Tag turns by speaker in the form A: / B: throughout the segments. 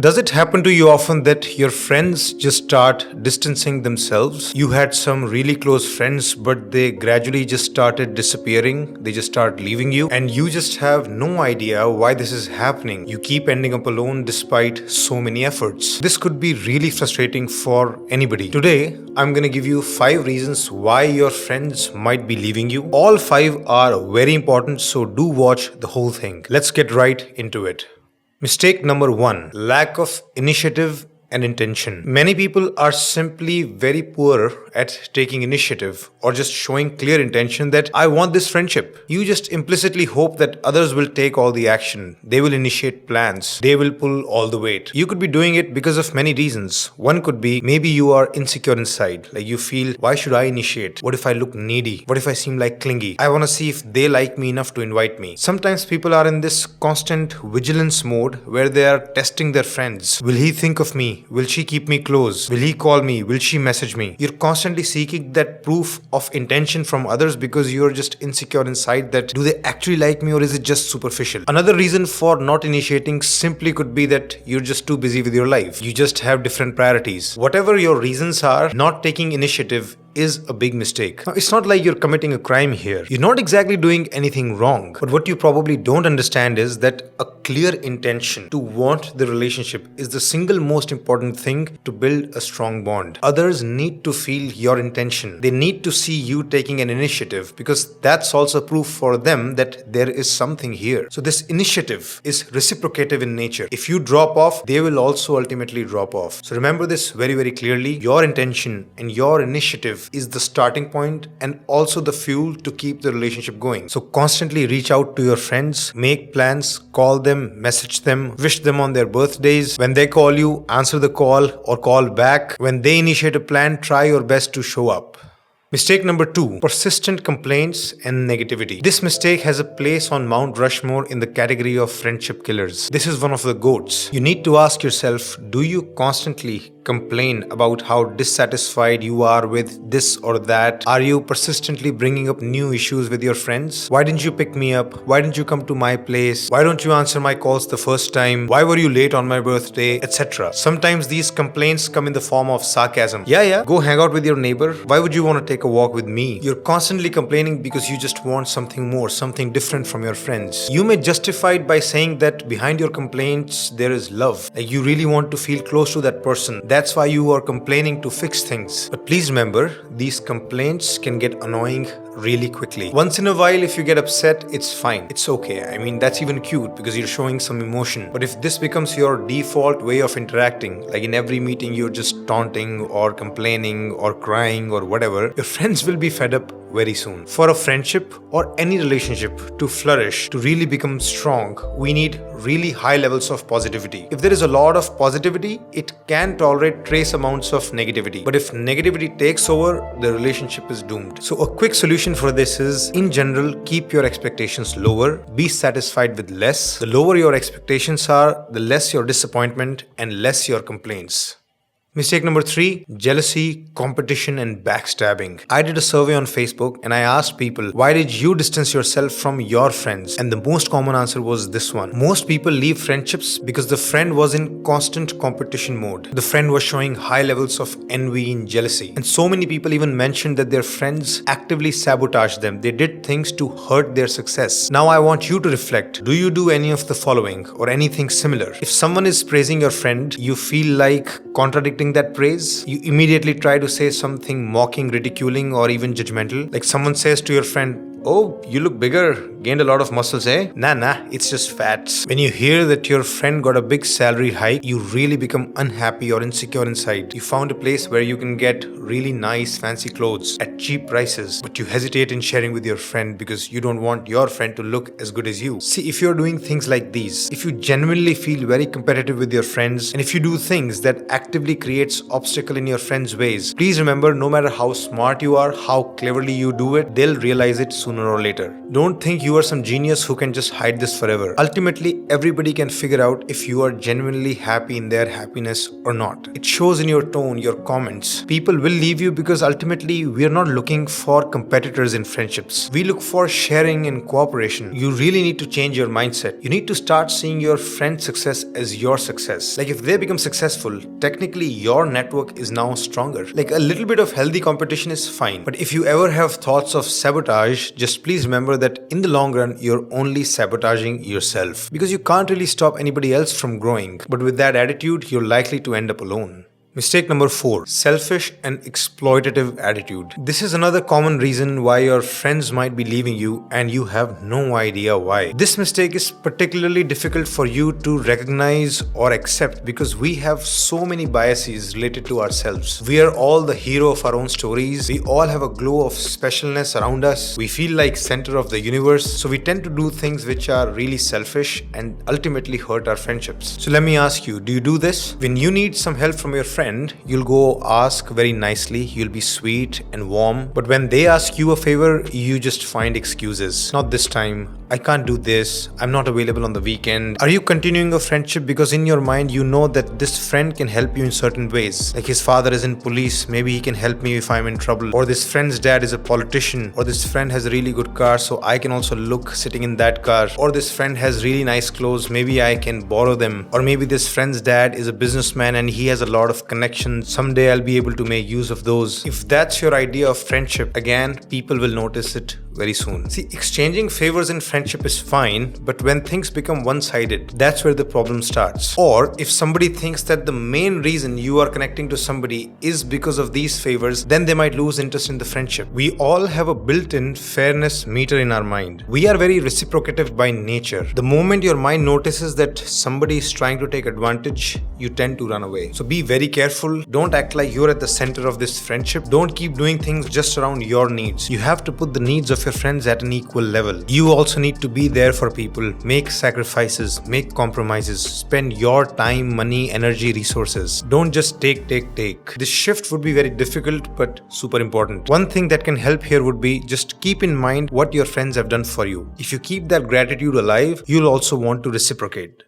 A: Does it happen to you often that your friends just start distancing themselves? You had some really close friends, but they gradually just started disappearing. They just start leaving you, and you just have no idea why this is happening. You keep ending up alone despite so many efforts. This could be really frustrating for anybody. Today, I'm gonna give you 5 reasons why your friends might be leaving you. All 5 are very important, so do watch the whole thing. Let's get right into it. Mistake number 1, lack of initiative and intention. Many people are simply very poor at taking initiative or just showing clear intention that I want this friendship. You just implicitly hope that others will take all the action. They will initiate plans. They will pull all the weight. You could be doing it because of many reasons. One could be maybe you are insecure inside. Like you feel, why should I initiate? What if I look needy? What if I seem like clingy? I want to see if they like me enough to invite me. Sometimes people are in this constant vigilance mode where they are testing their friends. Will he think of me? Will she keep me close? Will he call me? Will she message me? You're constantly seeking that proof of intention from others because you're just insecure inside that do they actually like me or is it just superficial? Another reason for not initiating simply could be that you're just too busy with your life. You just have different priorities. Whatever your reasons are, not taking initiative is a big mistake. Now, it's not like you're committing a crime here. You're not exactly doing anything wrong. But what you probably don't understand is that a clear intention to want the relationship is the single most important thing to build a strong bond. Others need to feel your intention. They need to see you taking an initiative because that's also proof for them that there is something here. So this initiative is reciprocative in nature. If you drop off, they will also ultimately drop off. So remember this very, very clearly. Your intention and your initiative is the starting point and also the fuel to keep the relationship going. So constantly reach out to your friends, make plans, call them, message them, wish them on their birthdays. When they call you, answer the call or call back. When they initiate a plan, try your best to show up. Mistake number 2, persistent complaints and negativity. This mistake has a place on Mount Rushmore in the category of friendship killers. This is one of the goats. You need to ask yourself, do you constantly complain about how dissatisfied you are with this or that? Are you persistently bringing up new issues with your friends? Why didn't you pick me up? Why didn't you come to my place? Why don't you answer my calls the first time? Why were you late on my birthday? Etc. Sometimes these complaints come in the form of sarcasm. Yeah, go hang out with your neighbor. Why would you want to take a walk with me? You're constantly complaining because you just want something more, something different from your friends. You may justify it by saying that behind your complaints there is love. Like you really want to feel close to that person. That's why you are complaining to fix things. But please remember, these complaints can get annoying really quickly. Once in a while, if you get upset, it's fine. It's okay. I mean, that's even cute because you're showing some emotion. But if this becomes your default way of interacting, like in every meeting you're just taunting or complaining or crying or whatever, your friends will be fed up very soon. For a friendship or any relationship to flourish, to really become strong, we need really high levels of positivity. If there is a lot of positivity, it can tolerate trace amounts of negativity. But if negativity takes over, the relationship is doomed. So a quick solution for this is, in general, keep your expectations lower. Be satisfied with less. The lower your expectations are, the less your disappointment and less your complaints. Mistake number 3, jealousy, competition and backstabbing. I did a survey on Facebook and I asked people, why did you distance yourself from your friends? And the most common answer was this one. Most people leave friendships because the friend was in constant competition mode. The friend was showing high levels of envy and jealousy. And so many people even mentioned that their friends actively sabotaged them. They did things to hurt their success. Now I want you to reflect. Do you do any of the following or anything similar? If someone is praising your friend, you feel like contradicting that praise, you immediately try to say something mocking, ridiculing, or even judgmental. Like someone says to your friend, oh, you look bigger, gained a lot of muscles, eh? Nah, it's just fats. When you hear that your friend got a big salary hike, you really become unhappy or insecure inside. You found a place where you can get really nice, fancy clothes at cheap prices, but you hesitate in sharing with your friend because you don't want your friend to look as good as you. See, if you're doing things like these, if you genuinely feel very competitive with your friends, and if you do things that actively creates obstacle in your friends' ways, please remember, no matter how smart you are, how cleverly you do it, they'll realize it soon sooner or later. Don't think you are some genius who can just hide this forever. Ultimately, everybody can figure out if you are genuinely happy in their happiness or not. It shows in your tone, your comments. People will leave you because ultimately we are not looking for competitors in friendships. We look for sharing and cooperation. You really need to change your mindset. You need to start seeing your friend's success as your success. Like if they become successful, technically your network is now stronger. Like a little bit of healthy competition is fine. But if you ever have thoughts of sabotage, just please remember that in the long run, you're only sabotaging yourself. Because you can't really stop anybody else from growing. But with that attitude, you're likely to end up alone. Mistake number 4. Selfish and exploitative attitude. This is another common reason why your friends might be leaving you and you have no idea why. This mistake is particularly difficult for you to recognize or accept because we have so many biases related to ourselves. We are all the hero of our own stories. We all have a glow of specialness around us. We feel like center of the universe. So we tend to do things which are really selfish and ultimately hurt our friendships. So let me ask you, do you do this? When you need some help from your friend, you'll go ask very nicely, you'll be sweet and warm, but when they ask you a favor, you just find excuses. Not this time, I can't do this, I'm not available on the weekend. Are you continuing a friendship because in your mind you know that this friend can help you in certain ways? Like his father is in police, maybe he can help me if I'm in trouble. Or this friend's dad is a politician. Or this friend has a really good car, so I can also look sitting in that car. Or this friend has really nice clothes, maybe I can borrow them. Or maybe this friend's dad is a businessman and he has a lot of connections. Someday I'll be able to make use of those. If that's your idea of friendship, again, people will notice it very soon. See, exchanging favors in friendship is fine, but when things become one-sided, that's where the problem starts. Or if somebody thinks that the main reason you are connecting to somebody is because of these favors, then they might lose interest in the friendship. We all have a built-in fairness meter in our mind. We are very reciprocative by nature. The moment your mind notices that somebody is trying to take advantage, you tend to run away. So be very careful. Don't act like you're at the center of this friendship. Don't keep doing things just around your needs. You have to put the needs of your friends at an equal level. You also need to be there for people, make sacrifices, make compromises, spend your time, money, energy, resources. Don't just take. This shift would be very difficult but super important. One thing that can help here would be just keep in mind what your friends have done for you. If you keep that gratitude alive, you'll also want to reciprocate.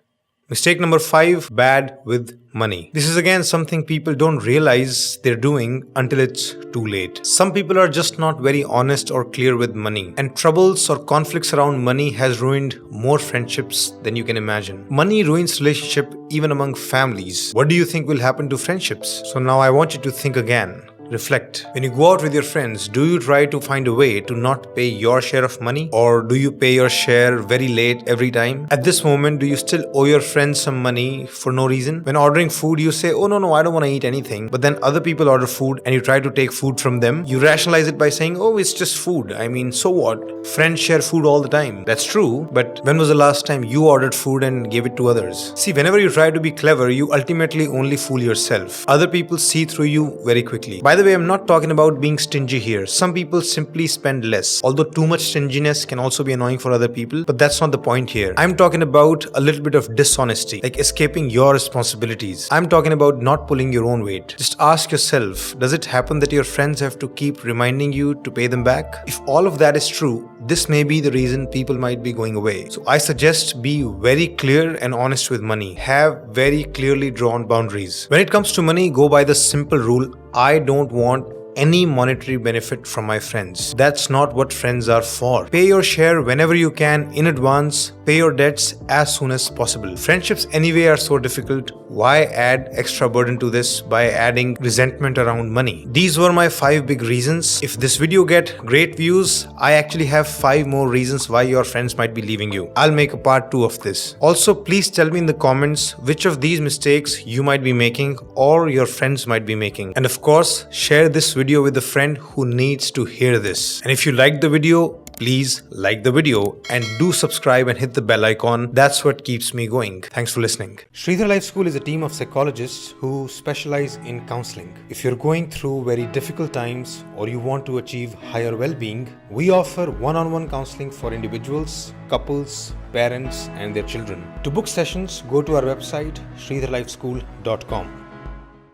A: Mistake number 5, bad with money. This is again something people don't realize they're doing until it's too late. Some people are just not very honest or clear with money, and troubles or conflicts around money has ruined more friendships than you can imagine. Money ruins relationship even among families. What do you think will happen to friendships? So now I want you to think again. Reflect. When you go out with your friends, do you try to find a way to not pay your share of money? Or do you pay your share very late every time? At this moment, do you still owe your friends some money for no reason? When ordering food, you say, oh no, I don't want to eat anything. But then other people order food and you try to take food from them. You rationalize it by saying, oh, it's just food. I mean, so what? Friends share food all the time. That's true, but when was the last time you ordered food and gave it to others? See, whenever you try to be clever, you ultimately only fool yourself. Other people see through you very quickly. By the way, I'm not talking about being stingy here. Some people simply spend less. Although too much stinginess can also be annoying for other people, but that's not the point here. I'm talking about a little bit of dishonesty, like escaping your responsibilities. I'm talking about not pulling your own weight. Just ask yourself, does it happen that your friends have to keep reminding you to pay them back? If all of that is true, this may be the reason people might be going away. So I suggest be very clear and honest with money. Have very clearly drawn boundaries. When it comes to money, go by the simple rule, I don't want any monetary benefit from my friends. That's not what friends are for. Pay your share whenever you can in advance. Pay your debts as soon as possible. Friendships anyway are so difficult. Why add extra burden to this by adding resentment around money? These were my 5 big reasons. If this video get great views, I actually have 5 more reasons why your friends might be leaving you. I'll make a part 2 of this. Also, please tell me in the comments which of these mistakes you might be making or your friends might be making. And of course, share this video with a friend who needs to hear this. And if you liked the video, please like the video and do subscribe and hit the bell icon. That's what keeps me going. Thanks for listening. Shridhar Life School is a team of psychologists who specialize in counseling. If you're going through very difficult times or you want to achieve higher well-being, we offer one-on-one counseling for individuals, couples, parents and their children. To book sessions, go to our website shridharlifeschool.com.